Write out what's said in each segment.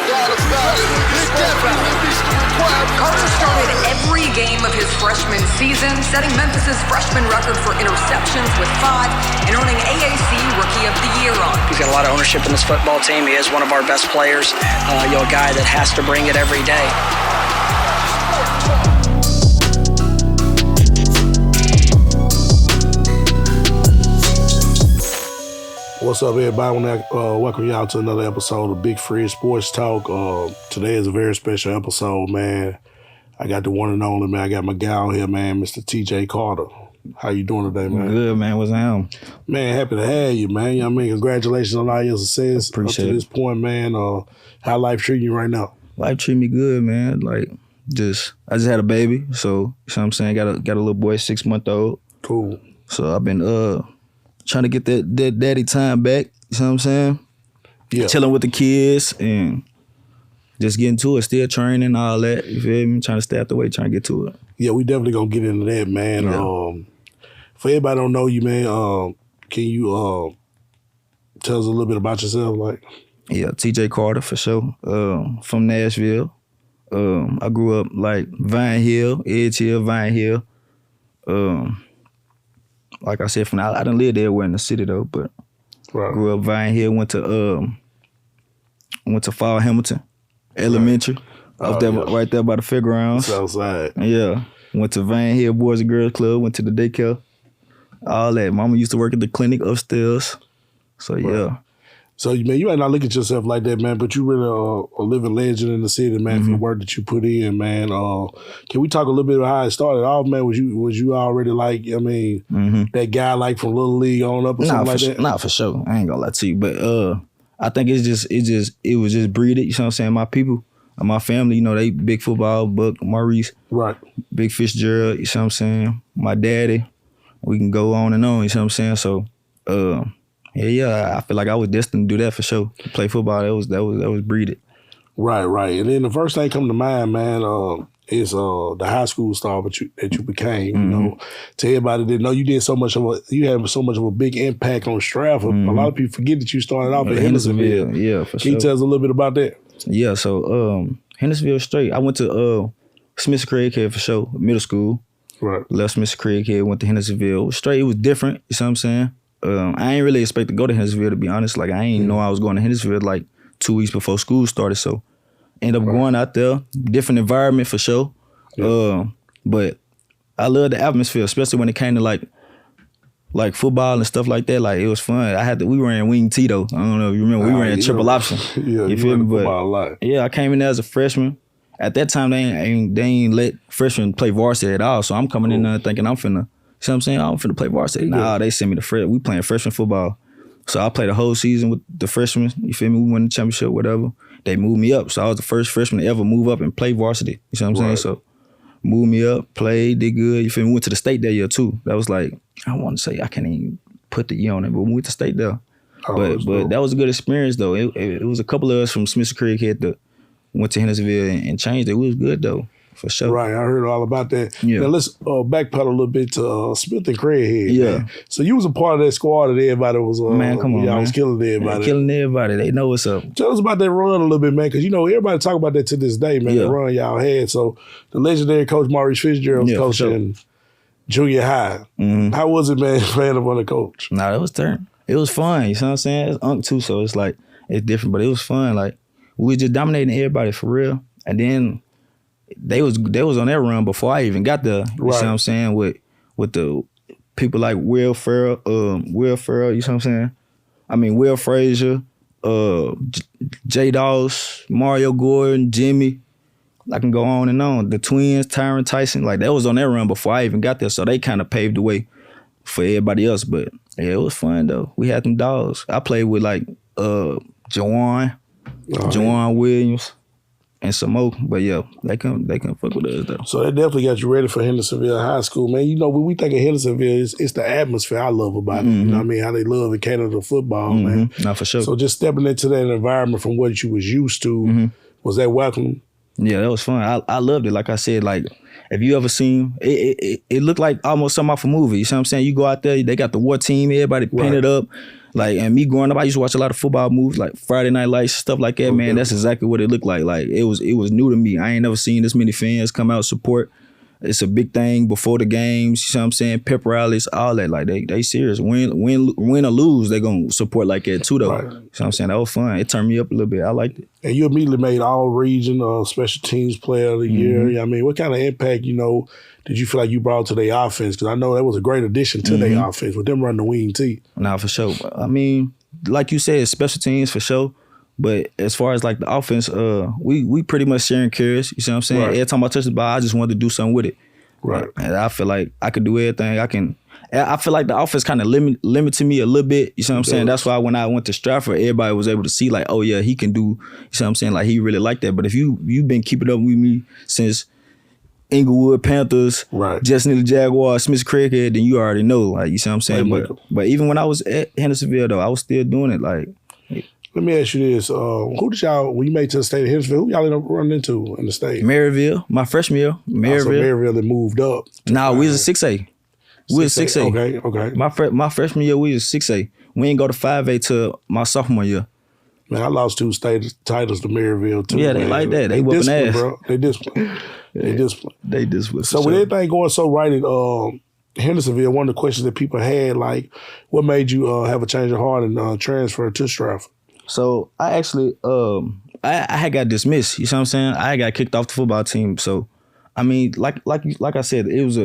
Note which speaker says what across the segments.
Speaker 1: Carter started every game of his freshman season, setting Memphis' freshman record for interceptions with 5 and earning AAC Rookie of the Year honor.
Speaker 2: He's got a lot of ownership in this football team. He is one of our best players. A guy that has to bring it every day.
Speaker 3: What's up, everybody? Welcome y'all to another episode of Big Fred Sports Talk. Today is a very special episode, man. I got the one and only, man. I got my guy here, man, Mr. TJ Carter. How you doing today, man?
Speaker 4: Good, man. What's up?
Speaker 3: Man, happy to have you, man. You know what I mean? Congratulations on all your success
Speaker 4: Appreciate
Speaker 3: up to this point, man. How life treating you right now?
Speaker 4: Life treat me good, man. I just had a baby, so you know what I'm saying? Got a little boy, 6-month-old.
Speaker 3: Cool.
Speaker 4: So I've been trying to get that daddy time back, you know what I'm saying?
Speaker 3: Yeah.
Speaker 4: Chilling with the kids and just getting to it, still training, all that, you feel me? Trying to stay out the way, trying to get to it.
Speaker 3: Yeah, we definitely gonna get into that, man.
Speaker 4: Yeah.
Speaker 3: For everybody don't know you, man, can you tell us a little bit about yourself?
Speaker 4: Yeah, TJ Carter for sure. From Nashville. I grew up Vine Hill, Edge Hill, Vine Hill. Like I said, I didn't live everywhere in the city though, but
Speaker 3: Right.
Speaker 4: grew up Vine Hill, went to Fall Hamilton Elementary, right there by the fairgrounds.
Speaker 3: Southside.
Speaker 4: Yeah. Went to Vine Hill Boys and Girls Club, went to the daycare. All that. Mama used to work at the clinic upstairs. So yeah.
Speaker 3: Right. So, man, you might not look at yourself like that, man, but you really a living legend in the city, man, for the work that you put in, man. Can we talk a little bit about how it started off, man? Was you already that guy from Little League on up or something like that?
Speaker 4: Nah, for sure. I ain't gonna lie to you. But I think it was just breeded, you know what I'm saying? My people, my family, they big football, Buck, Maurice,
Speaker 3: Right.
Speaker 4: Big Fitzgerald, you know what I'm saying? My daddy, we can go on and on, you know what I'm saying? So yeah, I feel like I was destined to do that for sure. To play football, that was breeded.
Speaker 3: Right. And then the first thing come to mind, man, is the high school star that you became. You know, to everybody that didn't know, you had so much of a big impact on Stratford. A lot of people forget that you started off at Hendersonville.
Speaker 4: Yeah, for
Speaker 3: Can
Speaker 4: sure.
Speaker 3: you tell us a little bit about that?
Speaker 4: Yeah, so Hendersonville straight. I went to Smith Craighead for sure, middle school.
Speaker 3: Right.
Speaker 4: Left Smith Craighead, went to Hendersonville. Straight, it was different. You know what I'm saying? I ain't really expect to go to Hendersonville, to be honest. I ain't know I was going to Hendersonville 2 weeks before school started. So ended up going out there, different environment for sure. Yeah. But I love the atmosphere, especially when it came to like football and stuff like that. It was fun. We were in Wing T though. I don't know if you remember. We were in triple option.
Speaker 3: Yeah,
Speaker 4: you feel me?
Speaker 3: Football a lot.
Speaker 4: Yeah, I came in there as a freshman. At that time, they ain't let freshmen play varsity at all. So I'm coming in there thinking I'm finna. You know what I'm saying? I'm finna play varsity. Nah, they sent me to we playing freshman football. So I played the whole season with the freshmen. You feel me? We won the championship, whatever. They moved me up. So I was the first freshman to ever move up and play varsity. You know what I'm saying? So moved me up, played, did good. You feel me? Went to the state that year too. That was I want to say, I can't even put the year on it, but we went to state there. But that was a good experience though. It was a couple of us from Smith Craighead that went to Hendersonville and changed it. It was good though. For sure.
Speaker 3: Right, I heard all about that.
Speaker 4: Yeah.
Speaker 3: Now let's backpedal a little bit to Smith and Craighead.
Speaker 4: Yeah.
Speaker 3: Man. So you was a part of that squad that everybody was.
Speaker 4: Man, come on,
Speaker 3: y'all
Speaker 4: man.
Speaker 3: was killing everybody.
Speaker 4: Yeah, killing everybody. They know what's up.
Speaker 3: Tell us about that run a little bit, man, because everybody talk about that to this day, man.
Speaker 4: Yeah.
Speaker 3: The run y'all had. So the legendary coach Maurice Fitzgerald was coaching junior high. Mm-hmm. How was it, man, playing up on the coach?
Speaker 4: Nah, it was turn. It was fun. You know what I'm saying? It's Unc too, so it's it's different, but it was fun. We was just dominating everybody for real, and then. They was on that run before I even got there. You see what I'm saying? With the people like Will Ferrell, you see what I'm saying? I mean Will Frazier, J Doss, Mario Gordon, Jimmy. I can go on and on. The twins, Tyron Tyson, that was on that run before I even got there. So they kind of paved the way for everybody else. But yeah, it was fun though. We had them dogs. I played with Jawan Williams. And some more, but yeah, they can fuck with us though.
Speaker 3: So that definitely got you ready for Hendersonville High School, man. When we think of Hendersonville, it's the atmosphere I love about it. You know what I mean? How they love and cater to football, man.
Speaker 4: Not for sure.
Speaker 3: So just stepping into that environment from what you was used to, was that welcome?
Speaker 4: Yeah, that was fun. I loved it. Like I said, if you ever seen it looked like almost something off a movie. You know what I'm saying? You go out there, they got the war team, everybody painted up. Like, and me growing up, I used to watch a lot of football movies, like Friday Night Lights, stuff like that, man. That's exactly what it looked like. Like, it was new to me. I ain't never seen this many fans come out support. It's a big thing before the games, you know what I'm saying? Pep rallies, all that. Like, they serious. Win or lose, they gonna support like that too, though.
Speaker 3: Right.
Speaker 4: You know what I'm saying? That was fun. It turned me up a little bit. I liked it.
Speaker 3: And you immediately made all-region special teams player of the year. I mean, what kind of impact, did you feel like you brought to their offense? Because I know that was a great addition to their offense with them running the wing tee.
Speaker 4: Nah, for sure. I mean, like you said, special teams for sure. But as far as like the offense, we pretty much sharing carries. You see what I'm saying?
Speaker 3: Right.
Speaker 4: Every time I touch the ball, I just wanted to do something with it.
Speaker 3: Right.
Speaker 4: And I feel like I could do everything. I feel like the offense kind of limited me a little bit. You see what I'm saying? That's why when I went to Stratford, everybody was able to see like, oh yeah, he can do. You see what I'm saying? Like he really liked that. But if you've been keeping up with me since Inglewood Panthers,
Speaker 3: right,
Speaker 4: Justin the Jaguars, Smith Craighead, then you already know. Like you see what I'm saying? But even when I was at Hendersonville though, I was still doing it. Like,
Speaker 3: let me ask you this: who did y'all, when you made it to the state of Hendersonville, who y'all ended up running into in the state?
Speaker 4: Maryville, my freshman year. Maryville.
Speaker 3: So Maryville that moved up.
Speaker 4: Nah, we was a 6A. We was 6A.
Speaker 3: Okay.
Speaker 4: My freshman year, we was 6A. We ain't go to 5A till my sophomore year.
Speaker 3: Man, I lost 2 state titles to Maryville too.
Speaker 4: Yeah, they like that. They whooping ass.
Speaker 3: Bro. They discipline. They discipline.
Speaker 4: They discipline.
Speaker 3: So with everything going so right at Hendersonville, one of the questions that people had, like, what made you have a change of heart and transfer to Stratford?
Speaker 4: So I actually, I had got dismissed. You see what I'm saying? I got kicked off the football team. So, I mean, like I said, it was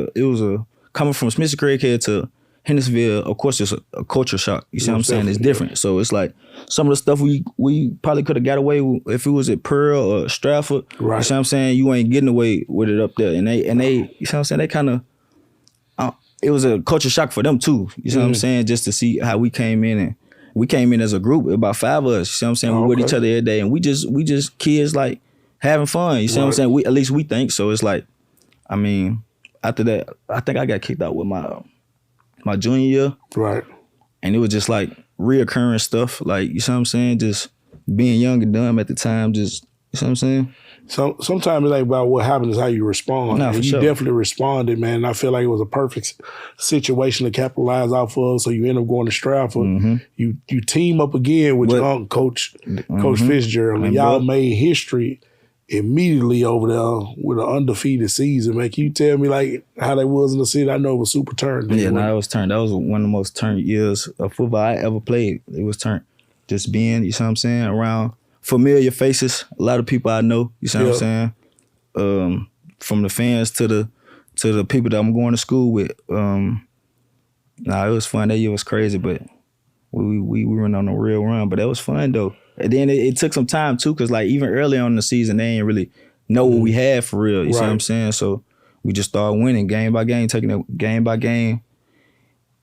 Speaker 4: a coming from Smith Craighead to Hendersonville. Of course, it's a culture shock. You see what I'm saying? It's different. So it's like some of the stuff we probably could have got away with if it was at Pearl or Stratford.
Speaker 3: Right.
Speaker 4: You see what I'm saying? You ain't getting away with it up there. And they, you see what I'm saying? They kind of. It was a culture shock for them too. You see what I'm saying? Just to see how we came in and. We came in as a group, about 5 of us. You see what I'm saying? We with each other every day, and we just kids like having fun. You see what I'm saying? At least we think so. It's like, I mean, after that, I think I got kicked out with my junior year,
Speaker 3: right?
Speaker 4: And it was just like reoccurring stuff, like you see what I'm saying? Just being young and dumb at the time. Just you see what I'm saying?
Speaker 3: So sometimes it's like about what happened is how you respond.
Speaker 4: No,
Speaker 3: and you definitely responded, man. And I feel like it was a perfect situation to capitalize off of. So you end up going to Stratford. You team up again with your uncle, Coach Fitzgerald, and y'all made history immediately over there with an undefeated season. Man, can you tell me like how that was in the city? I know it was super turned.
Speaker 4: Yeah, no, it was turned. That was one of the most turned years of football I ever played. It was turned. Just being, you see what I'm saying, around familiar faces, a lot of people I know, you see what I'm saying? From the fans to the people that I'm going to school with. It was fun. That year was crazy, but we went on a real run. But that was fun though. And then it took some time too, because like even early on in the season, they ain't really know what we had for real. You see what I'm saying? So we just started winning game by game, taking it game by game.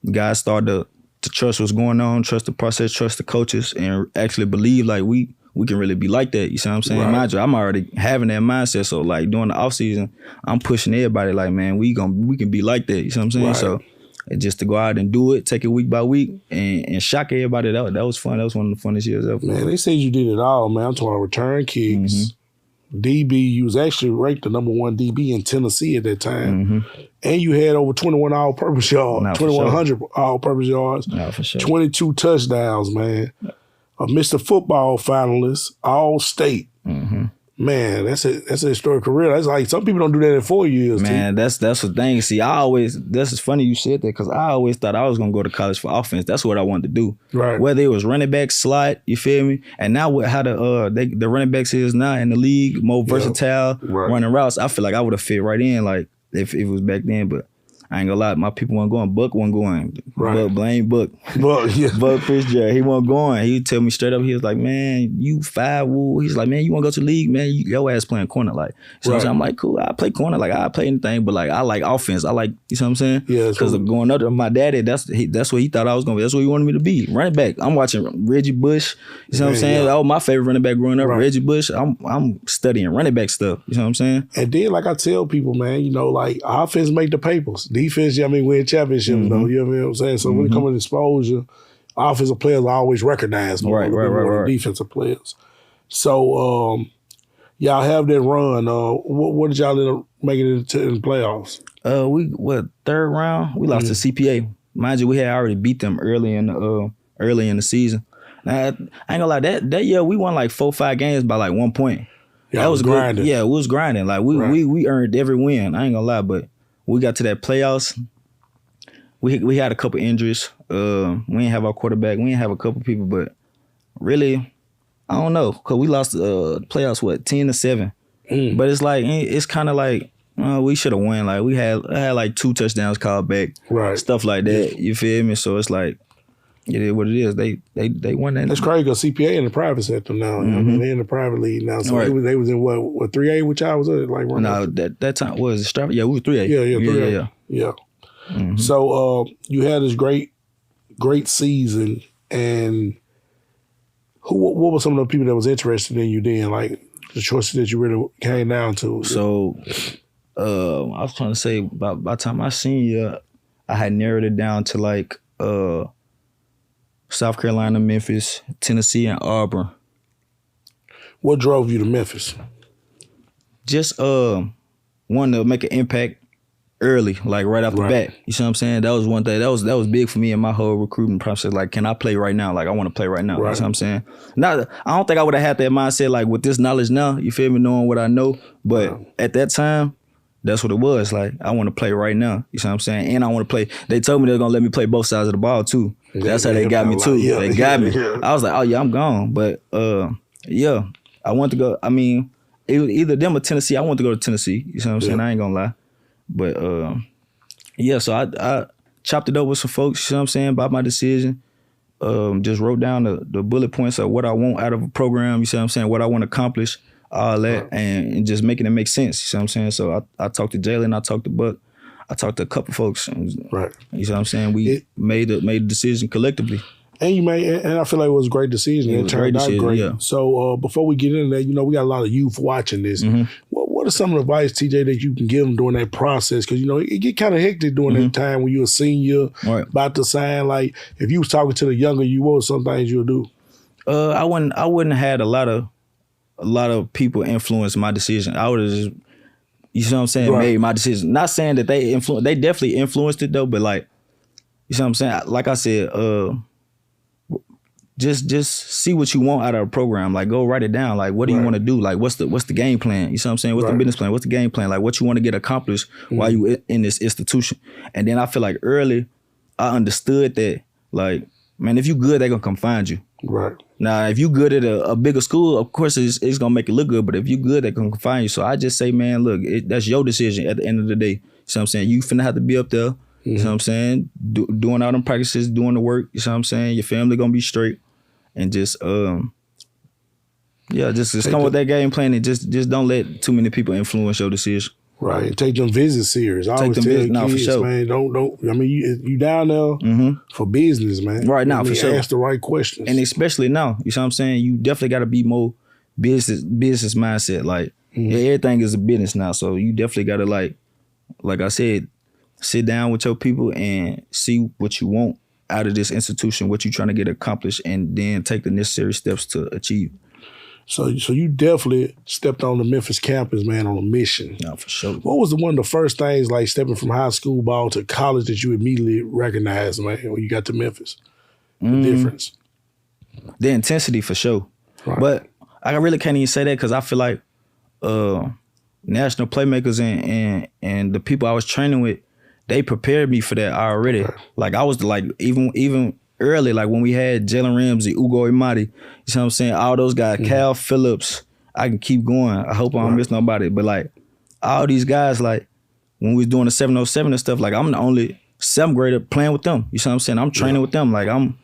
Speaker 4: The guys started to trust what's going on, trust the process, trust the coaches, and actually believe like we can really be like that. You see what I'm saying?
Speaker 3: Right.
Speaker 4: Mind you, I'm already having that mindset. So like during the off season, I'm pushing everybody like, man, we can be like that. You see what I'm saying?
Speaker 3: Right.
Speaker 4: So just to go out and do it, take it week by week, and shock everybody. That was fun. That was one of the funnest years ever.
Speaker 3: Man, they said you did it all, man. I'm talking about return kicks. DB, you was actually ranked the #1 DB in Tennessee at that time. And you had over 21 all-purpose yards, 2,100 all-purpose yards, 22 touchdowns, man. A Mr. Football finalist, all-state. Man, that's a historic career. That's like some people don't do that in 4 years.
Speaker 4: Man, that's the thing. See, this is funny you said that because I always thought I was gonna go to college for offense. That's what I wanted to do.
Speaker 3: Right.
Speaker 4: Whether it was running back, slot, you feel me? And now with how the running backs is now in the league, more versatile, running routes, I feel like I would have fit right in, like if it was back then. But I ain't gonna lie, my people weren't going. Buck wasn't going.
Speaker 3: Right.
Speaker 4: Blame Buck. Buck Fitzgerald. He wasn't going. He would tell me straight up, he was like, man, you 5 woo. He's like, man, you wanna go to the league, man? Your ass playing corner. Like, so I'm like, cool, I play corner, like I play anything, but like I like offense. I like, you know what I'm saying?
Speaker 3: Yeah.
Speaker 4: Because of going up to my daddy, that's what he thought I was gonna be. That's what he wanted me to be. Running back. I'm watching Reggie Bush. You know what I'm saying? That was my favorite running back growing up. Reggie Bush. I'm studying running back stuff. You know what I'm saying?
Speaker 3: And then, like I tell people, man, you know, like offense make the papers. Defense, I mean, win championships, though. You know what I'm saying? So when it comes to exposure, offensive players are always recognized more than defensive players. So y'all have that run. What did y'all end up making it in the playoffs?
Speaker 4: We third round? We lost to CPA. Mind you, we had already beat them early in early in the season. Now, I ain't gonna lie, that year we won like 4-5 games by like 1 point.
Speaker 3: Yeah,
Speaker 4: that was
Speaker 3: grinding.
Speaker 4: Good. Yeah, we was grinding. Like we earned every win. I ain't gonna lie, but we got to that playoffs. We had a couple injuries. We didn't have our quarterback. We didn't have a couple people, but really, I don't know, cause we lost playoffs 10-7. But it's like it's kind of like we should have won. Like I had like 2 touchdowns called back,
Speaker 3: right? Stuff
Speaker 4: like that. You feel me? So it's like it is what it is. They won that.
Speaker 3: That's crazy because CPA in the private sector now. I mean, they're in the private league now. So they was in what 3A, which I was at, like right
Speaker 4: no, that time was it Strap? Yeah, we were 3A.
Speaker 3: Yeah, 3A. Yeah. Mm-hmm. So you had this great season, and what were some of the people that was interested in you then? Like the choices that you really came down to.
Speaker 4: So I was trying to say by the time I seen you, I had narrowed it down to like South Carolina, Memphis, Tennessee, and Auburn.
Speaker 3: What drove you to Memphis?
Speaker 4: Just wanted to make an impact early, like right off the bat. You see what I'm saying? That was one thing. That was big for me in my whole recruiting process. Like, can I play right now? Like, I want to play right now. You see what I'm saying? Not, I don't think I would have had that mindset like with this knowledge now, you feel me, knowing what I know. But at that time, that's what it was. Like, I want to play right now. You see what I'm saying? And I want to play. They told me they were going to let me play both sides of the ball, too. That's how they got me, too. They got me. I was like, oh, yeah, I'm gone. But, yeah, I want to go. I mean, it was either them or Tennessee. I want to go to Tennessee. You see what I'm saying? I ain't going to lie. But, yeah, so I chopped it up with some folks, you know what I'm saying, about my decision. Just wrote down the bullet points of what I want out of a program, you see what I'm saying, what I want to accomplish, all that, and just making it make sense, you see what I'm saying. So I talked to Jalen, I talked to Buck, I talked to a couple folks. And, you see what I'm saying? We made the decision collectively.
Speaker 3: And you made, and I feel like it was a great decision. It turned out great. Yeah. So before we get into that, you know, we got a lot of youth watching this. Mm-hmm. What are some of the advice, TJ, that you can give them during that process? Because, you know, it get kind of hectic during that time when you're a senior, about to sign. Like, if you was talking to the younger you, what were some things you'll do?
Speaker 4: I wouldn't have had a lot of people influence my decision. I would have just, you see what I'm saying, made my decision. Not saying that they definitely influenced it though, but like, you see what I'm saying? Like I said, just see what you want out of a program. Like, go write it down. Like, what do you want to do? Like, what's the game plan? You see what I'm saying? What's the business plan? What's the game plan? Like, what you want to get accomplished while you in this institution? And then I feel like early, I understood that, like, man, if you good, they're gonna come find you.
Speaker 3: Right.
Speaker 4: Now, if you good at a bigger school, of course it's gonna make it look good. But if you good, they're gonna come find you. So I just say, man, look, that's your decision at the end of the day. You see what I'm saying? You finna have to be up there. You know what I'm saying? Doing all them practices, doing the work. You know what I'm saying? Your family gonna be straight. And just just come with that game plan and just don't let too many people influence your decision.
Speaker 3: Right. And take them visits serious. I always tell kids,
Speaker 4: for sure.
Speaker 3: Man, don't. I mean, you down there for business, man.
Speaker 4: Right now, for sure.
Speaker 3: Ask the right questions.
Speaker 4: And especially now, you see what I'm saying? You definitely got to be more business mindset. Like, everything is a business now. So you definitely got to, like I said, sit down with your people and see what you want out of this institution, what you're trying to get accomplished, and then take the necessary steps to achieve.
Speaker 3: So you definitely stepped on the Memphis campus, man, on a mission.
Speaker 4: No, for sure.
Speaker 3: What was one of the first things, like stepping from high school ball to college, that you immediately recognized, man, when you got to Memphis? The difference?
Speaker 4: The intensity, for sure. Right. But I really can't even say that because I feel like national playmakers and the people I was training with, they prepared me for that already. Okay. Like, I was like, even early, like when we had Jalen Ramsey, Ugo Imadi, you see what I'm saying? All those guys, Cal Phillips, I can keep going. I hope I don't miss nobody. But like, all these guys, like when we was doing the 707 and stuff, like I'm the only 7th grader playing with them. You see what I'm saying? I'm training with them. Like I'm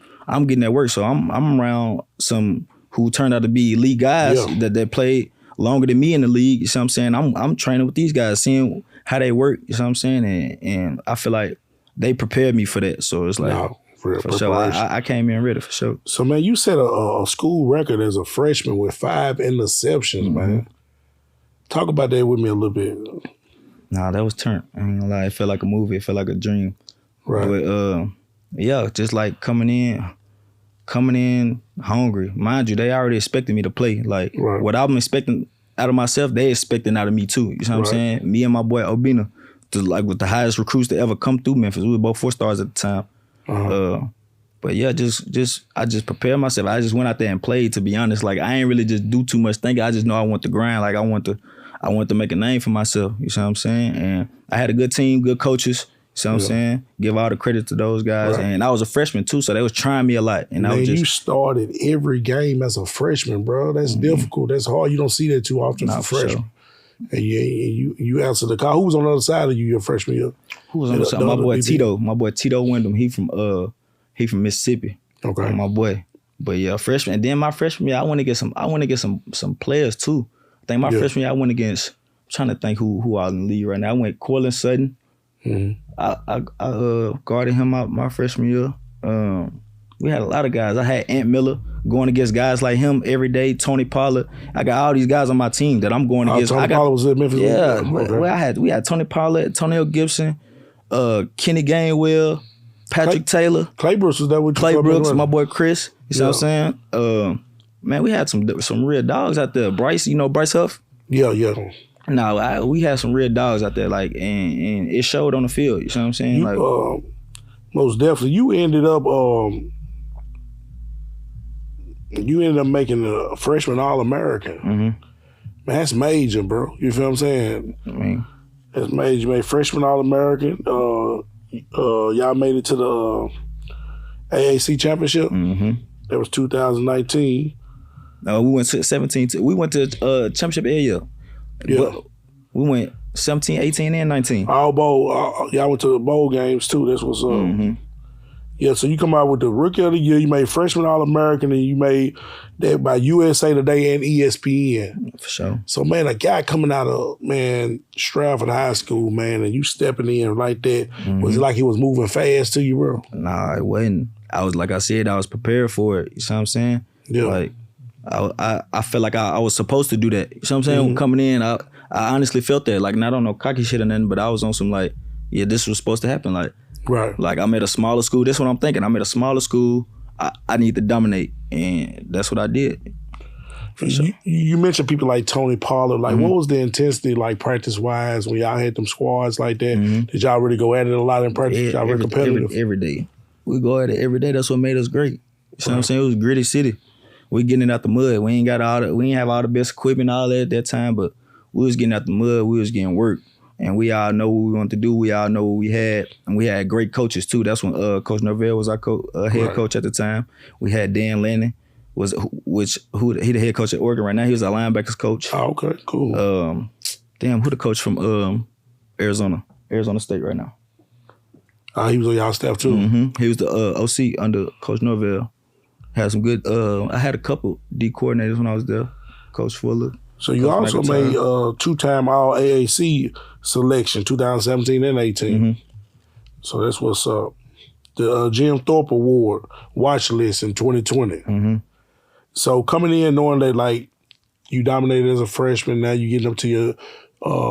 Speaker 4: getting that work. So I'm around some who turned out to be elite guys that played longer than me in the league. You see what I'm saying? I'm training with these guys, seeing how they work. You see what I'm saying? And I feel like they prepared me for that. So it's like, for sure, I came in ready for sure.
Speaker 3: So, man, you set a school record as a freshman with 5 interceptions, man. Talk about that with me a little bit.
Speaker 4: Nah, that was turned. I ain't gonna lie. It felt like a movie. It felt like a dream.
Speaker 3: Right.
Speaker 4: But, just like coming in hungry. Mind you, they already expected me to play. Like, what I'm expecting out of myself, they expecting out of me too. You know what I'm saying? Me and my boy Obina, with the highest recruits to ever come through Memphis. We were both 4 stars at the time. But yeah, I just prepared myself. I just went out there and played, to be honest. Like, I ain't really just do too much thinking. I just know I want to grind. Like, I want to make a name for myself. You see what I'm saying? And I had a good team, good coaches. You see what I'm saying? Give all the credit to those guys. Right. And I was a freshman too, so they was trying me a lot. And
Speaker 3: man, you started every game as a freshman, bro. That's difficult. That's hard. You don't see that too often for freshmen. Sure. And you answered the call. Who was on the other side of you your freshman year?
Speaker 4: Who was on the other side? My boy Tito. My boy Tito Wyndham. He from Mississippi. Okay. My boy. But yeah, freshman. And then my freshman year, I want to get some players too. I think my freshman year I went against, I'm trying to think who I was in the league right now. I went Cortland Sutton. Mm-hmm. I guarded him out my freshman year. We had a lot of guys. I had Ant Miller going against guys like him every day. Tony Pollard. I got all these guys on my team that I'm going against.
Speaker 3: Tony Pollard was at Memphis.
Speaker 4: Yeah, okay. We had Tony Pollard, Tonell Gibson, Kenny Gainwell, Patrick Taylor.
Speaker 3: Clay Brooks was that with you?
Speaker 4: Clay Brooks, my boy Chris. You see what I'm saying? Man, we had some real dogs out there. Bryce, you know Bryce Huff?
Speaker 3: Yeah.
Speaker 4: No, we had some real dogs out there, like, and it showed on the field. You see what I'm saying?
Speaker 3: Most definitely. You ended up making a freshman All-American. Mm-hmm. Man, that's major, bro. You feel what I'm saying? That's major. You made freshman All-American. Y'all made it to the AAC championship. Mm-hmm. That was 2019.
Speaker 4: No, we went to 17. We went to championship area. Yeah. We went 17, 18, and 19.
Speaker 3: All bowl. Y'all went to the bowl games too. That's what's up. Mm-hmm. Yeah, so you come out with the Rookie of the Year. You made freshman All-American, and you made that by USA Today and ESPN.
Speaker 4: For sure.
Speaker 3: So, man, a guy coming out of, Stratford High School, man, and you stepping in like that, was it like he was moving fast to you, bro?
Speaker 4: Nah, it wasn't. I was, like I said, I was prepared for it. You see what I'm saying? Yeah. Like, I felt like I was supposed to do that. You see what I'm saying? Mm-hmm. Coming in, I honestly felt that. Like, not on no cocky shit or nothing, but I was on some, like, yeah, this was supposed to happen. Like, right. Like, I'm at a smaller school. That's what I'm thinking. I'm at a smaller school. I need to dominate. And that's what I did. For sure.
Speaker 3: You mentioned people like Tony Pollard. Like, what was the intensity, like, practice-wise, when y'all had them squads like that? Mm-hmm. Did y'all really go at it a lot in practice? Y'all were competitive?
Speaker 4: Every day. We go at it every day. That's what made us great. You know what I'm saying? It was a gritty city. We getting it out the mud. We ain't have all the best equipment all that at that time, but we was getting out the mud. We was getting work. And we all know what we wanted to do. We all know what we had. And we had great coaches, too. That's when Coach Norvell was our head coach at the time. We had Dan Lanning, he the head coach at Oregon right now. He was our linebackers coach.
Speaker 3: Oh, okay, cool.
Speaker 4: Who the coach from Arizona State right now?
Speaker 3: He was on y'all staff, too?
Speaker 4: Mm-hmm. He was the OC under Coach Norvell. Had some good, I had a couple D coordinators when I was there. Coach Fuller.
Speaker 3: So you also made two-time All-AAC selection, 2017 and 18. Mm-hmm. So that's what's up. The Jim Thorpe Award watch list in 2020. Mm-hmm. So coming in knowing that, like, you dominated as a freshman, now you getting up to your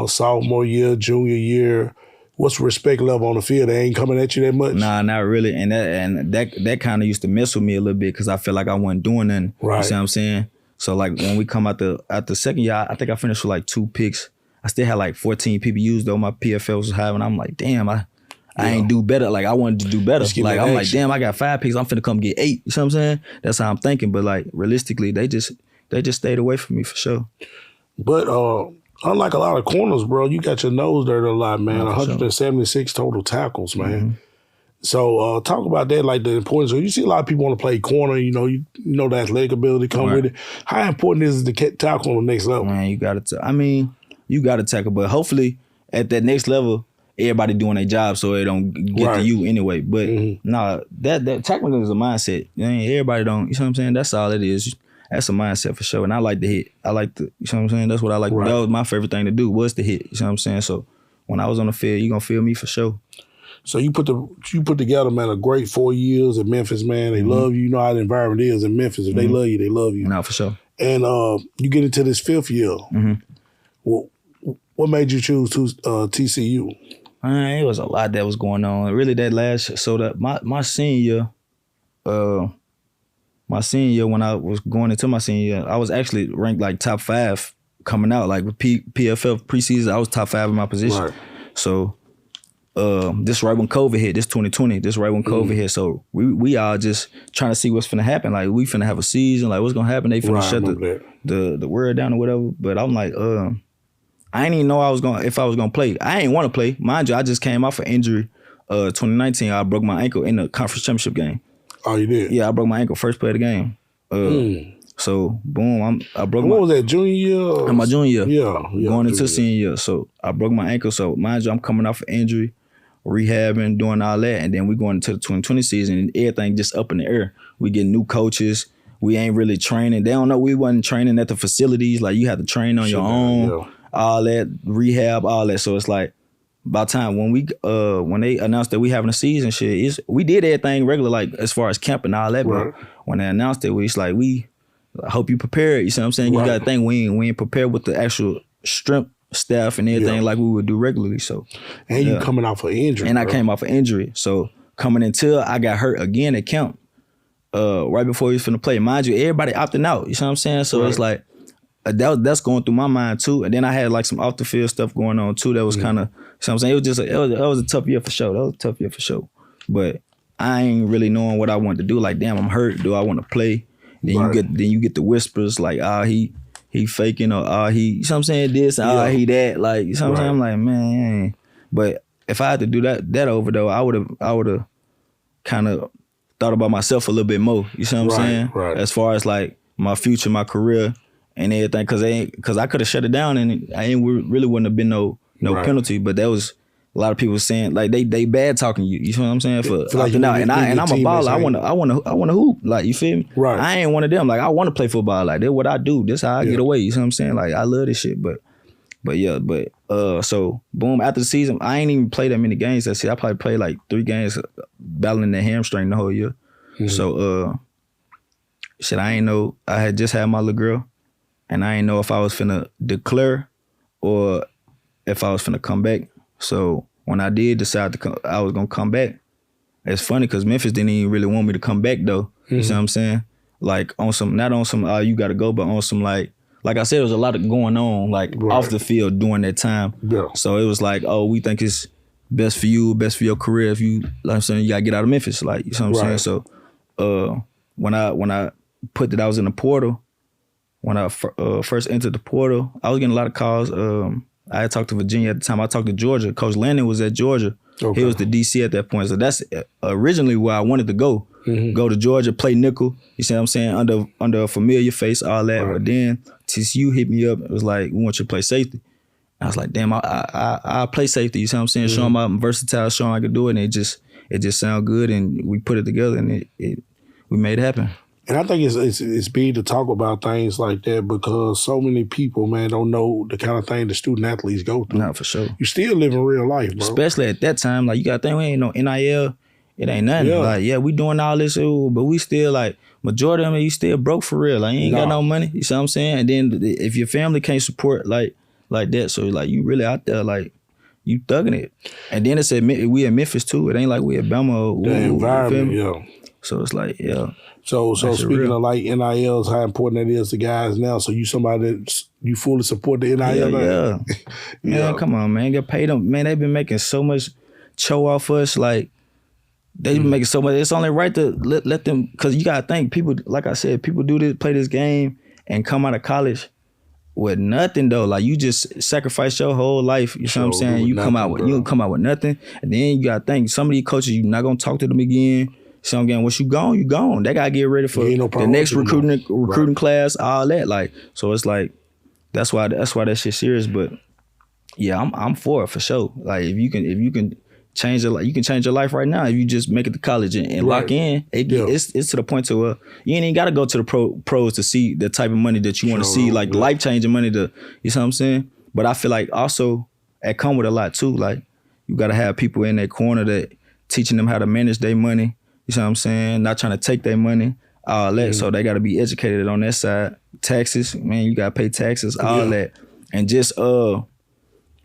Speaker 3: sophomore year, junior year. What's the respect level on the field? They ain't coming at you that much?
Speaker 4: Nah, not really. And that kind of used to mess with me a little bit because I felt like I wasn't doing nothing. Right. You see what I'm saying? So, like, when we come out the second year, I think I finished with, like, 2 picks. I still had, like, 14 PBUs, though. My PFL was high, and I'm like, damn, I ain't do better. Like, I wanted to do better. Like, I'm like, damn, I got 5 picks. I'm finna come get 8. You see what I'm saying? That's how I'm thinking. But, like, realistically, they just stayed away from me for sure.
Speaker 3: But unlike a lot of corners, bro, you got your nose dirty a lot, man. 176 total tackles, man. Mm-hmm. So talk about that, like the importance. So you see a lot of people want to play corner. You know the athletic ability come with it. How important is it to tackle on the next level?
Speaker 4: Man, you got to tackle, but hopefully at that next level, everybody doing their job so it don't get to you anyway. But that tackling is a mindset. Everybody don't. You know what I'm saying? That's all it is. That's a mindset for sure. And I like to hit. I like to. You know what I'm saying? That's what I like. Right. That was my favorite thing to do was to hit. You know what I'm saying? So when I was on the field, you gonna feel me for sure.
Speaker 3: So you put together, man, a great 4 years at Memphis, man. They love you. You know how the environment is in Memphis. If they love you, they love you.
Speaker 4: No, for sure.
Speaker 3: And you get into this 5th year. Mm-hmm. Well, what made you choose TCU?
Speaker 4: It was a lot that was going on. Really, that last my senior year, when I was going into my senior year, I was actually ranked like top 5 coming out. Like with PFF preseason, I was top 5 in my position. Right. So. this right when COVID hit, this 2020, this right when COVID hit. So we all just trying to see what's finna happen. Like we finna have a season, like what's gonna happen? They finna shut the word down or whatever. But I'm like, I didn't even know if I was gonna play. I ain't want to play. Mind you, I just came off an injury. 2019, I broke my ankle in the conference championship game.
Speaker 3: Oh, you did?
Speaker 4: Yeah, I broke my ankle first play of the game. So boom, I broke
Speaker 3: what was that, junior year?
Speaker 4: In my junior year.
Speaker 3: Yeah.
Speaker 4: Going into senior year. So I broke my ankle. So mind you, I'm coming off an injury, rehabbing, doing all that, and then we going into the 2020 season and everything just up in the air. We get new coaches. We ain't really training. They don't know we wasn't training at the facilities. Like you have to train on your own, all that, rehab, all that. So it's like by the time when they announced that we having a season, we did everything regular, like as far as camp and all that. Right. But when they announced it, it's like I hope you prepared. You see what I'm saying? You got to think we ain't prepared with the actual strength staff and everything like we would do regularly. So
Speaker 3: and you coming off an injury.
Speaker 4: And I came off an injury. So coming until I got hurt again at camp, right before he was finna play. Mind you, everybody opting out. You see what I'm saying? So it's like that's going through my mind too. And then I had like some off the field stuff going on too. That was kind of, you know what I'm saying? It was just it was a tough year for sure. But I ain't really knowing what I wanted to do. Like, damn, I'm hurt. Do I want to play? Then you get the whispers like, he faking, or he, you know what I'm saying, this, he that, like, you know what I'm saying? I'm like, man. But if I had to do that over though, I would have kind of thought about myself a little bit more. You see what I'm saying?
Speaker 3: Right.
Speaker 4: As far as like my future, my career, and everything, because I could have shut it down and really wouldn't have been no penalty. But that was a lot of people saying like they bad talking you. You know what I'm saying? For like opting out, and I'm a baller. I want to hoop. Like, you feel me?
Speaker 3: Right.
Speaker 4: I ain't one of them. Like, I want to play football. Like, that's what I do. This how I get away. You know what I'm saying? Like, I love this shit. But so boom, after the season, I ain't even played that many games. That's it. I probably played like 3 games, battling that hamstring the whole year. Mm-hmm. So I ain't know. I had just had my little girl, and I ain't know if I was finna declare or if I was finna come back. So when I did decide I was gonna come back, it's funny because Memphis didn't even really want me to come back though. You see what I'm saying? Like on some, not on some, you gotta go, but on some like I said, there was a lot of going on like off the field during that time. Yeah. So it was like, we think it's best for you, best for your career. If you, like I'm saying, you gotta get out of Memphis. Like, you know what I'm saying? So when I put that I was in the portal, when I first entered the portal, I was getting a lot of calls. I had talked to Virginia at the time. I talked to Georgia. Coach Landon was at Georgia. Okay. He was the DC at that point. So that's originally where I wanted to go. Mm-hmm. Go to Georgia, play nickel. You see what I'm saying? Under a familiar face, all that. Right. But then TCU hit me up. It was like, we want you to play safety. I was like, damn, I play safety. You see what I'm saying? Mm-hmm. Showing I'm versatile, showing I could do it. And it just sounded good. And we put it together and we made it happen.
Speaker 3: And I think it's big to talk about things like that because so many people, man, don't know the kind of thing the student athletes go through.
Speaker 4: Not for sure.
Speaker 3: You still living real life, bro.
Speaker 4: Especially at that time, like you got to think we ain't no NIL. It ain't nothing. Yeah. Like, we doing all this, but we still like majority of them, you still broke for real. Like, you ain't got no money. You see what I'm saying? And then if your family can't support like that, so like you really out there like you thugging it. And then it's we in Memphis too. It ain't like we at Bama.
Speaker 3: The environment, yeah.
Speaker 4: So it's like, yeah. So
Speaker 3: speaking of like NILs, how important that is to guys now. So you somebody that you fully support the NIL?
Speaker 4: Yeah. Man, come on, man. Get paid them. Man, they've been making so much show off us. Like, they've been making so much. It's only right to let them, because you got to think, people, like I said, people do this, play this game and come out of college with nothing though. Like, you just sacrifice your whole life. You know what I'm saying? You come out with nothing. And then you got to think, some of these coaches, you're not going to talk to them again. So again, once you gone. They gotta get ready for the next recruiting class, all that. Like, so it's like that's why that shit's serious. But yeah, I'm for it for sure. Like, if you can change your life, you can change your life right now if you just make it to college and lock in. It's to the point to where you ain't even gotta go to the pros to see the type of money that you want to see, like life changing money. You know what I'm saying? But I feel like also it come with a lot too. Like, you gotta have people in their corner that teaching them how to manage their money. You see what I'm saying? Not trying to take their money, all that. So they got to be educated on that side. Taxes, man, you got to pay taxes, all that. And just, you know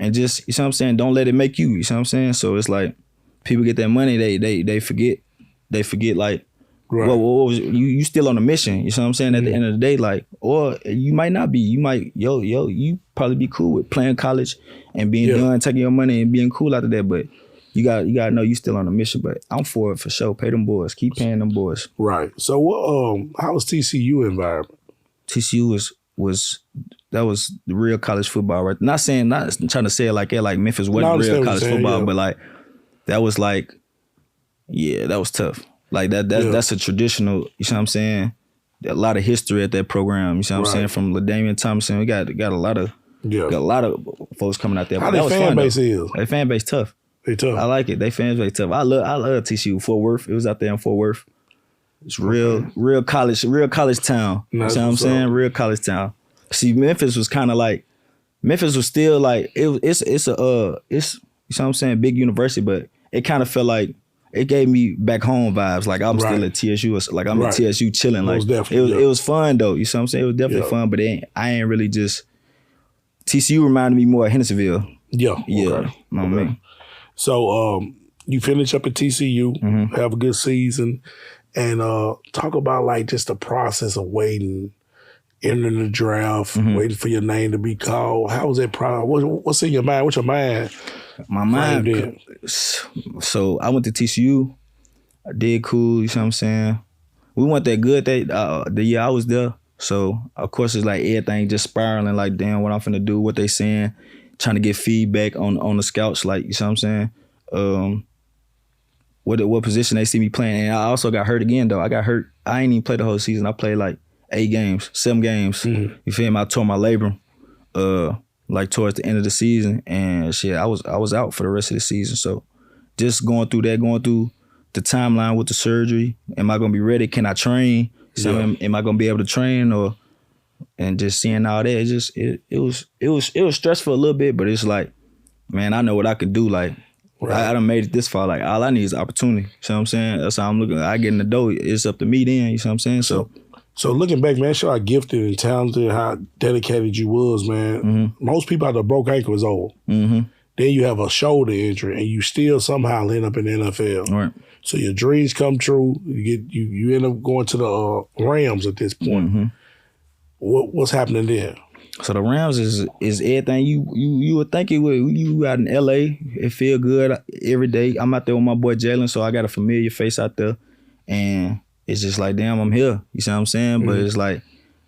Speaker 4: what I'm saying? Don't let it make you. You see what I'm saying? So it's like, people get that money, they forget like, what was you still on a mission? You see what I'm saying? At the end of the day, like, or you might not be. You might, you probably be cool with playing college and being done, taking your money and being cool after that, but you got to know you still on a mission. But I'm for it for sure. Pay them boys. Keep paying them boys.
Speaker 3: Right. So what? How was TCU environment?
Speaker 4: TCU was that was the real college football, right? Not trying to say it like Memphis wasn't real college football, but like that was like, yeah, that was tough. Like that's a traditional. You know what I'm saying? A lot of history at that program. You know what I'm saying? From LaDainian Thompson, we got a lot of folks coming out there.
Speaker 3: How their fan base is?
Speaker 4: Their fan base tough.
Speaker 3: They tough.
Speaker 4: I like it. They fans base tough. I love TCU. Fort Worth. It was out there in Fort Worth. It's real college town. You know what I'm saying? Real college town. See, Memphis was kind of like, Memphis was still like, it's you know what I'm saying, big university, but it kind of felt like, it gave me back home vibes. Like I'm still at TSU, like I'm at TSU chilling. Like it was fun though. You know what I'm saying? It was definitely fun, but I ain't really just, TCU reminded me more of Hendersonville.
Speaker 3: Yeah.
Speaker 4: Okay. Man.
Speaker 3: So you finish up at TCU, have a good season, and talk about like just the process of waiting, entering the draft, waiting for your name to be called. How was that process? What's in your mind? What's your mind?
Speaker 4: My mind. So I went to TCU. I did cool. You know what I'm saying? We went that good the year I was there. So of course it's like everything just spiraling. Like damn, what I'm finna do? What they saying? Trying to get feedback on the scouts. Like you know what I'm saying? What position they see me playing? And I also got hurt again though. I got hurt. I ain't even play the whole season. I played like 7 games. You feel me? I tore my labrum. Like towards the end of the season, and shit, I was out for the rest of the season. So just going through the timeline with the surgery. Am I gonna be ready? Can I train? Am I gonna be able to train? And just seeing all that, it was stressful a little bit, but it's like, man, I know what I could do. Like I done made it this far. Like all I need is opportunity. You know what I'm saying? That's how I'm looking. I get in the door. It's up to me then. You know what I'm saying?
Speaker 3: So looking back, man, show how gifted and talented, how dedicated you was, man. Most people out there broke ankle is old. Then you have a shoulder injury, and you still somehow end up in the NFL.
Speaker 4: Right. So
Speaker 3: your dreams come true. You end up going to the Rams at this point. What's happening there?
Speaker 4: So the Rams is everything you would think it would. You out in LA, it feel good every day. I'm out there with my boy Jalen, so I got a familiar face out there, and it's just like, damn, I'm here. You see what I'm saying? But it's like,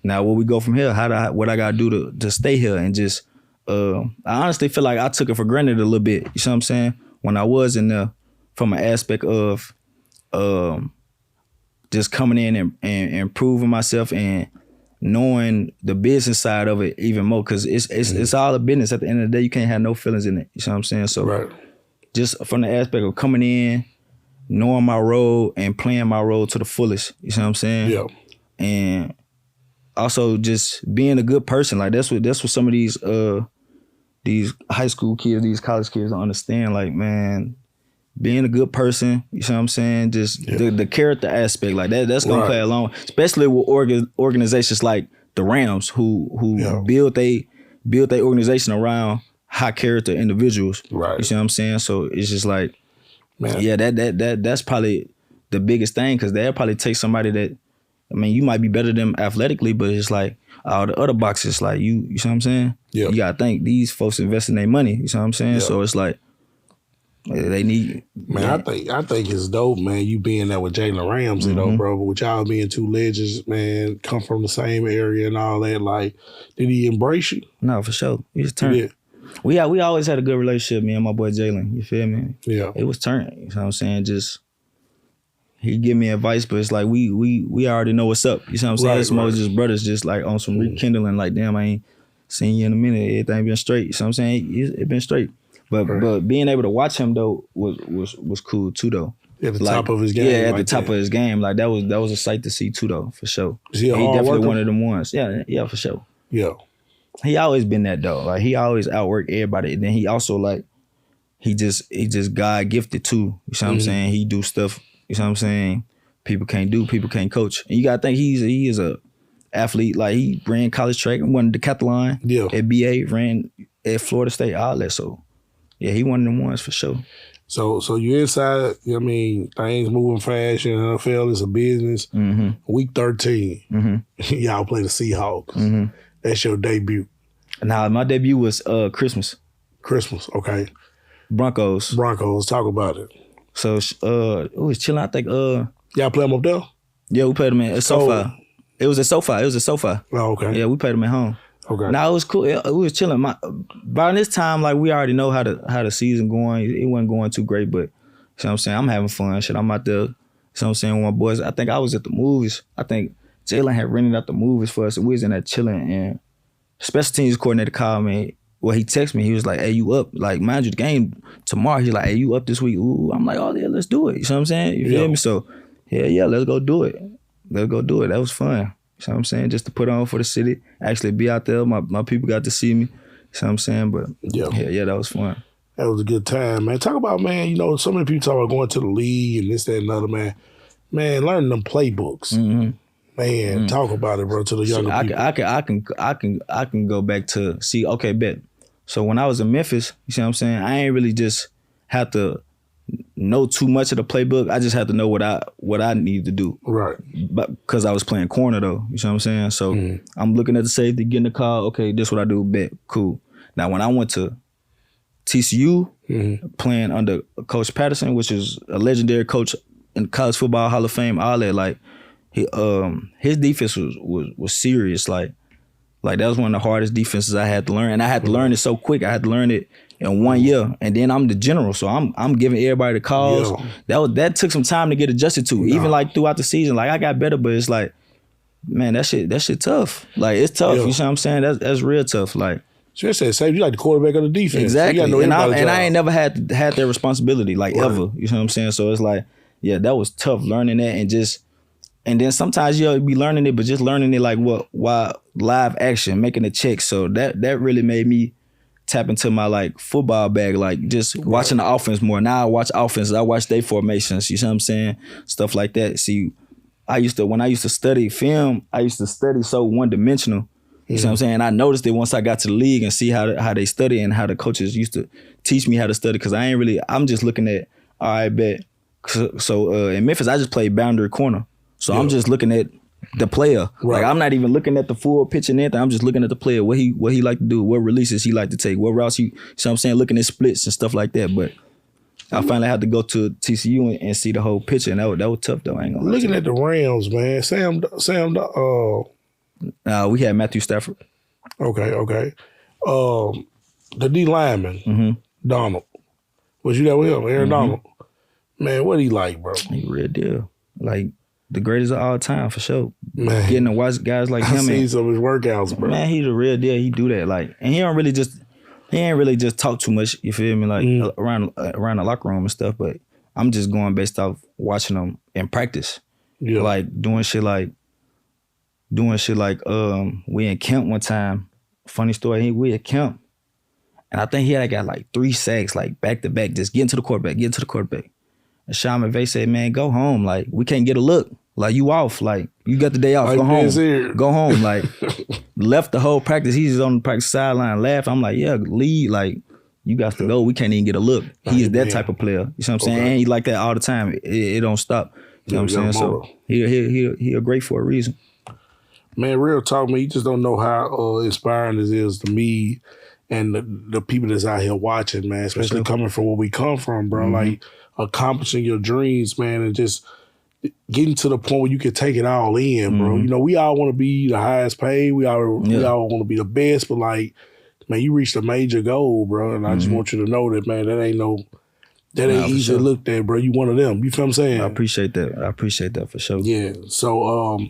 Speaker 4: now where we go from here? What I gotta do to stay here? And just, I honestly feel like I took it for granted a little bit. You see what I'm saying? When I was in there, from an aspect of, just coming in and improving myself and knowing the business side of it even more, because it's all a business. At the end of the day, you can't have no feelings in it. You see what I'm saying? So, just from the aspect of coming in, knowing my role and playing my role to the fullest. You see what I'm saying?
Speaker 3: Yeah.
Speaker 4: And also just being a good person. Like that's what some of these high school kids, these college kids don't understand. Like, man, being a good person, you see what I'm saying? Just the character aspect, like that's gonna play along. Especially with organizations like the Rams who build their organization around high character individuals.
Speaker 3: Right.
Speaker 4: You see what I'm saying? So it's just like,
Speaker 3: man,
Speaker 4: yeah, that's probably the biggest thing, because they'll probably take somebody that, I mean, you might be better than them athletically, but it's like all the other boxes, like you see what I'm saying? Yeah. You gotta think these folks invest in their money. You see what I'm saying? Yeah. So it's like they need.
Speaker 3: Man, I think it's dope, man. You being there with Jalen Ramsey, though, bro. But with y'all being two legends, man, come from the same area and all that. Like, did he embrace you?
Speaker 4: No, for sure. He just turned. We always had a good relationship, me and my boy Jalen. You feel me? Yeah. It was turned. You know what I'm saying? Just he give me advice, but it's like we already know what's up. You know what I'm saying? It's more just brothers, just like on some rekindling. Like, damn, I ain't seen you in a minute. Everything been straight. You know what I'm saying? It been straight. But being able to watch him though was cool too though.
Speaker 3: At the top of his game.
Speaker 4: Yeah, at the top of his game. Like that was a sight to see too though, for sure. He definitely one of them ones. Yeah, for sure.
Speaker 3: Yeah.
Speaker 4: He always been that though. Like he always outworked everybody. And then he also like he just God gifted too. You know what I'm saying? He do stuff, you know what I'm saying, people can't do, people can't coach. And you gotta think he is a athlete. Like he ran college track and won decathlon at BA, ran at Florida State, all that. So yeah, he one of them ones for sure.
Speaker 3: So you inside, I mean, things moving fast in the NFL, it's a business. Week 13, y'all play the Seahawks. That's your debut.
Speaker 4: Nah, my debut was Christmas.
Speaker 3: Christmas, okay.
Speaker 4: Broncos.
Speaker 3: Talk about it.
Speaker 4: So it was chilling. I think
Speaker 3: y'all play them up there?
Speaker 4: Yeah, we played them at SoFi. It was at SoFi.
Speaker 3: Oh, okay.
Speaker 4: Yeah, we played them at home.
Speaker 3: Okay.
Speaker 4: Now it was cool. It was chilling. By this time, like we already know how the season going. It wasn't going too great, but you know what I'm saying? I'm having fun. Shit, I'm out there. You know what I'm saying? With my boys. I think I was at the movies. I think Jalen had rented out the movies for us, and we was in there chilling. And special teams coordinator called me. Well, he texted me. He was like, "Hey, you up? Like, mind you, the game tomorrow." He's like, "Hey, you up this week?" Ooh, I'm like, "Oh yeah, let's do it." You know what I'm saying? You feel me? So yeah, let's go do it. Let's go do it. That was fun. You know what I'm saying? Just to put on for the city, actually be out there. My people got to see me. You know what I'm saying? But yeah, that was fun.
Speaker 3: That was a good time, man. Talk about, man, you know, so many people talk about going to the league and this, that, and other, man. Man, learning them playbooks.
Speaker 4: Mm-hmm.
Speaker 3: Man, talk about it, bro, to the younger people.
Speaker 4: I can go back to see, okay, bet. So when I was in Memphis, you see what I'm saying? I ain't really just have to know too much of the playbook. I just had to know what I needed to do.
Speaker 3: Right.
Speaker 4: But because I was playing corner though, you see what I'm saying? So I'm looking at the safety, getting the call. Okay, this is what I do. Bet, cool. Now when I went to TCU, playing under Coach Patterson, which is a legendary coach in college football Hall of Fame, all that, like his defense was serious. Like that was one of the hardest defenses I had to learn, and I had to learn it so quick. I had to learn it in 1 year, and then I'm the general, so I'm giving everybody the calls. Yeah. That took some time to get adjusted to. Even like throughout the season, like I got better, but it's like, man, that shit tough. Like it's tough. You know what I'm saying? That's real tough. Like.
Speaker 3: So you like the quarterback of the defense.
Speaker 4: Exactly. So and I ain't never had that responsibility, like ever. You know what I'm saying? So it's like, yeah, that was tough learning that, and then sometimes you'll be learning it, but just learning it like while live action, making a check. So that really made me tap into my like football bag, like just watching the offense more. Now I watch offenses, I watch their formations, you know what I'm saying? Stuff like that. See, when I used to study film, I used to study so one-dimensional. You know what I'm saying? I noticed it once I got to the league and see how they study and how the coaches used to teach me how to study, because I'm just looking at, all right, bet. So in Memphis, I just played boundary corner. So I'm just looking at the player. Right. Like I'm not even looking at the full pitch and anything. I'm just looking at the player, what he like to do, what releases he like to take, what routes he, you know what I'm saying, looking at splits and stuff like that. But I finally had to go to TCU and see the whole picture, and that was tough though. I ain't gonna lie.
Speaker 3: Looking at the Rams, man, Sam
Speaker 4: we had Matthew Stafford.
Speaker 3: Okay. The D lineman, Donald. Was you there with him? Aaron Donald. Man, what he like, bro?
Speaker 4: He real deal. Like the greatest of all time for sure.
Speaker 3: Man.
Speaker 4: Getting to watch guys like him.
Speaker 3: I seen some of his workouts, bro.
Speaker 4: Man, he's a real deal. He do that. Like, and he ain't really just talk too much, you feel me? Like around the locker room and stuff, but I'm just going based off watching him in practice. Yeah. Like doing shit like we in camp one time. Funny story, we at camp. And I think he had got like 3 sacks, like back to back, just getting to the quarterback. And Sean McVay said, man, go home. Like, we can't get a look. Like, you off. Like, you got the day off. Go home. Go home. Like, left the whole practice. He's on the practice sideline laughing. I'm like, yeah, lead. Like, you got to go. We can't even get a look. He is that type of player. You know what I'm saying? And he like that all the time. It don't stop. You know what I'm saying? So he great for a reason.
Speaker 3: Man, real talk, man, you just don't know how inspiring this is to me and the people that's out here watching, man, especially coming from where we come from, bro. Like, accomplishing your dreams, man, and just getting to the point where you can take it all in, bro. You know, we all want to be the highest paid. We all want to be the best, but like, man, you reached a major goal, bro. And I just want you to know that, man, that ain't easy to look at, bro. You one of them. You feel what I'm saying?
Speaker 4: I appreciate that for sure.
Speaker 3: Yeah. So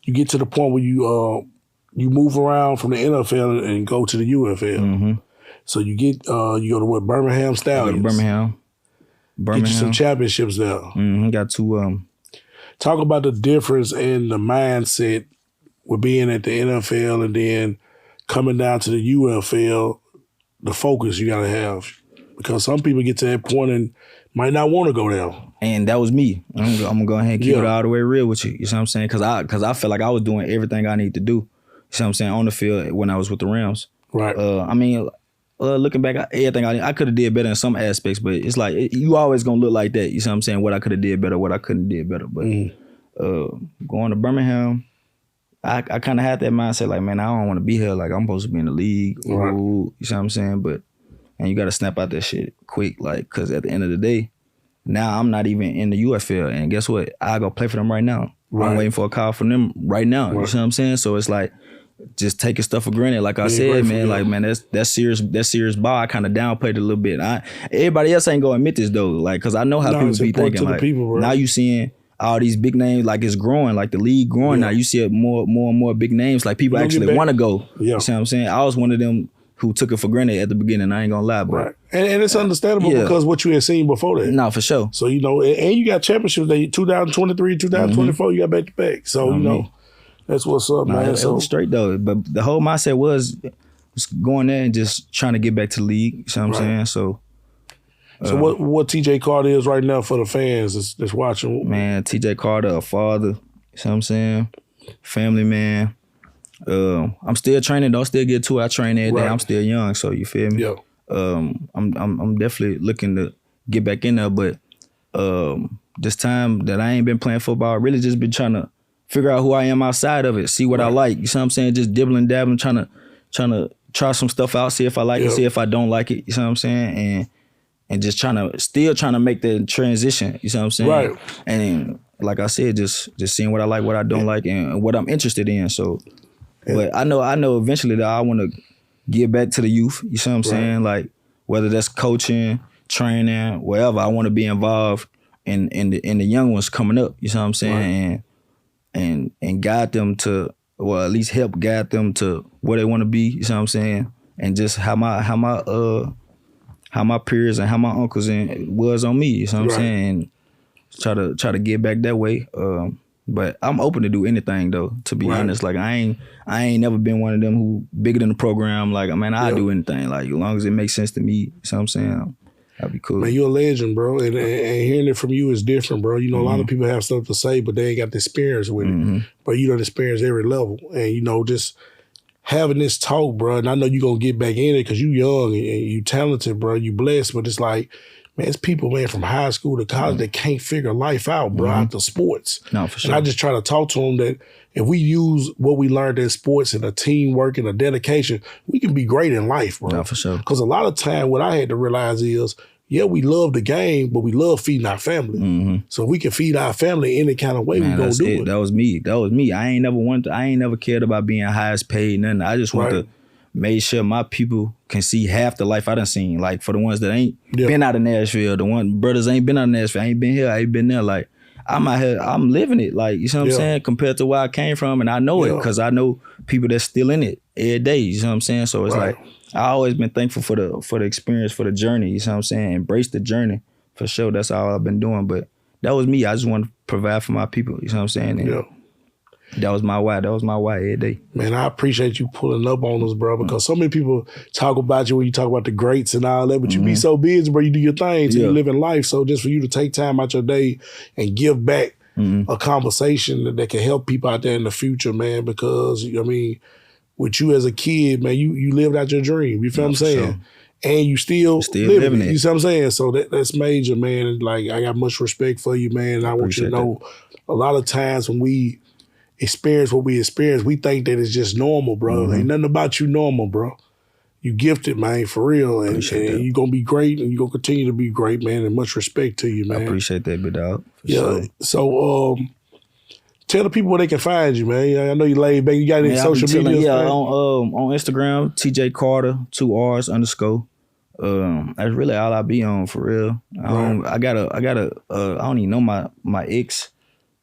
Speaker 3: you get to the point where you move around from the NFL and go to the UFL. So you go to Birmingham Stallions.
Speaker 4: Birmingham.
Speaker 3: Get you some championships there.
Speaker 4: Got 2.
Speaker 3: Talk about the difference in the mindset with being at the NFL and then coming down to the UFL, the focus you got to have. Because some people get to that point and might not want to go there.
Speaker 4: And that was me. I'm going to go ahead and keep it all the way real with you. You know what I'm saying? Because I felt like I was doing everything I need to do. You know what I'm saying? On the field when I was with the Rams.
Speaker 3: Right.
Speaker 4: Looking back, everything I could have did better in some aspects, but it's like you always gonna look like that. You see what I'm saying? What I could have did better, what I couldn't did better. But going to Birmingham, I kind of had that mindset like, man, I don't want to be here. Like I'm supposed to be in the league.
Speaker 3: Right.
Speaker 4: You see what I'm saying? But and you got to snap out that shit quick, like, cause at the end of the day, now I'm not even in the UFL, and guess what? I go play for them right now.
Speaker 3: Right.
Speaker 4: I'm waiting for a call from them right now.
Speaker 3: Right.
Speaker 4: You see what I'm saying? So it's like just taking stuff for granted. Like I said, man, like man, that's serious ball. I kind of downplayed it a little bit. Everybody else ain't gonna admit this though, like, cause I know how people be thinking. Like now you seeing all these big names, like it's growing, like the league growing now. You see it more and more big names, like people actually want to go.
Speaker 3: Yeah.
Speaker 4: You see what I'm saying? I was one of them who took it for granted at the beginning. I ain't gonna lie, bro.
Speaker 3: Right. And it's understandable because what you had seen before that.
Speaker 4: No, for sure.
Speaker 3: So, you know, and you got championships, 2023, 2024, you got back-to-back. So, you know, that's what's up, man.
Speaker 4: It was straight, though. But the whole mindset was going there and just trying to get back to the league. You see what I'm saying? So
Speaker 3: what TJ Carter is right now for the fans that's watching?
Speaker 4: Man, TJ Carter, a father. You see what I'm saying? Family man. I'm still training though. Still get to. I train every day. I'm still young, so you feel me?
Speaker 3: Yeah.
Speaker 4: I'm definitely looking to get back in there, but this time that I ain't been playing football, I really just been trying to figure out who I am outside of it, see what I like. You see what I'm saying? Just dibbling, dabbling, trying to try some stuff out, see if I like it, see if I don't like it. You see what I'm saying? And just still trying to make the transition. You see what I'm saying?
Speaker 3: Right.
Speaker 4: And like I said, just seeing what I like, what I don't like, and what I'm interested in. So. But I know eventually that I want to get back to the youth. You see what I'm saying? Like whether that's coaching, training, wherever. I want to be involved in the young ones coming up. You see what I'm saying? Right. And guide them to, well, at least help guide them to where they want to be. You see what I'm saying? And just how my peers and how my uncles was on me. You see what I'm saying? And try to get back that way. But I'm open to do anything though, to be honest. Like I ain't never been one of them who bigger than the program. Like, man, I'll do anything. Like as long as it makes sense to me, you know what I'm saying? That'd be cool.
Speaker 3: Man, you're a legend, bro. And hearing it from you is different, bro. You know, a lot of people have stuff to say, but they ain't got the experience with it. But you don't experience every level. And, you know, just having this talk, bro, and I know you're going to get back in it because you young and you talented, bro. You blessed, but it's like, man, it's people, man, from high school to college that can't figure life out, bro, out the sports.
Speaker 4: No, for sure.
Speaker 3: And I just try to talk to them that if we use what we learned in sports and a teamwork and a dedication, we can be great in life, bro.
Speaker 4: No, for sure.
Speaker 3: Because a lot of time what I had to realize is, yeah, we love the game, but we love feeding our family. So if we can feed our family any kind of way, we're going to do it.
Speaker 4: That was me. I ain't never cared about being highest paid, nothing. I just want to make sure my people can see half the life I done seen. Like for the ones that ain't been out of Nashville, the one brothers ain't been out of Nashville, I ain't been here, I ain't been there. Like I'm out here, I'm living it. Like, you know what I'm saying? Compared to where I came from, and I know it because I know people that's still in it every day. You know what I'm saying? So it's like I always been thankful for the experience, for the journey. You know what I'm saying? Embrace the journey for sure. That's all I've been doing. But that was me. I just want to provide for my people. You know what I'm saying? And that was my why. That was my why every day.
Speaker 3: Man, I appreciate you pulling up on us, bro, because so many people talk about you when you talk about the greats and all that, but you be so busy, bro. You do your thing, so you live in life. So just for you to take time out your day and give back a conversation that can help people out there in the future, man, because, I mean, with you as a kid, man, you lived out your dream. You feel what I'm saying? Sure. And you still living it. You see what I'm saying? So that's major, man. And like, I got much respect for you, man. And I want you to know a lot of times when we experience what we experience, we think that it's just normal, bro. Ain't nothing about you normal, bro. You gifted, man, for real. And you're going to be great, and you're going to continue to be great, man, and much respect to you, man.
Speaker 4: I appreciate that, big dog.
Speaker 3: Sure. So, tell the people where they can find you, man. I know you laid back. You got any social media?
Speaker 4: Yeah, on Instagram, TJ Carter, 2Rs _. That's really all I be on, for real. I don't even know my ex.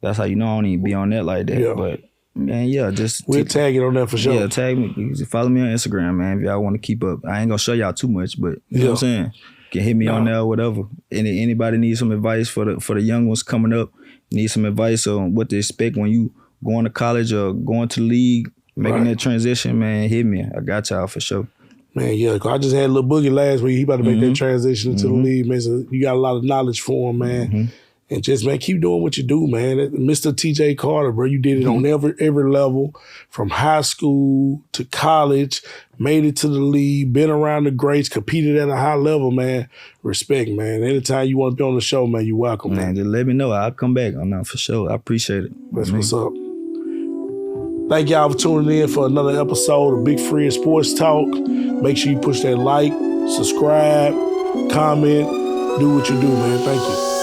Speaker 4: That's how you know I don't even be on that like that. Yeah. But man, just
Speaker 3: we'll tag it on that for sure.
Speaker 4: Yeah, tag me. You can follow me on Instagram, man. If y'all want to keep up, I ain't gonna show y'all too much, but you know what I'm saying. You can hit me on there or whatever. Anybody needs some advice for the young ones coming up, need some advice on what to expect when you going to college or going to the league, making that transition, man. Hit me. I got y'all for sure.
Speaker 3: Man, yeah, cause I just had a little Boogie last week. He about to make that transition into the league, man. So you got a lot of knowledge for him, man. And just, man, keep doing what you do, man. Mr. TJ Carter, bro, you did it on every level, from high school to college, made it to the league, been around the greats, competed at a high level, man. Respect, man. Anytime you want to be on the show, man, you're welcome, man.
Speaker 4: Just let me know. I'll come back on that for sure. I appreciate it.
Speaker 3: That's what's up. Thank y'all for tuning in for another episode of Big Fred Sports Talk. Make sure you push that like, subscribe, comment, do what you do, man. Thank you.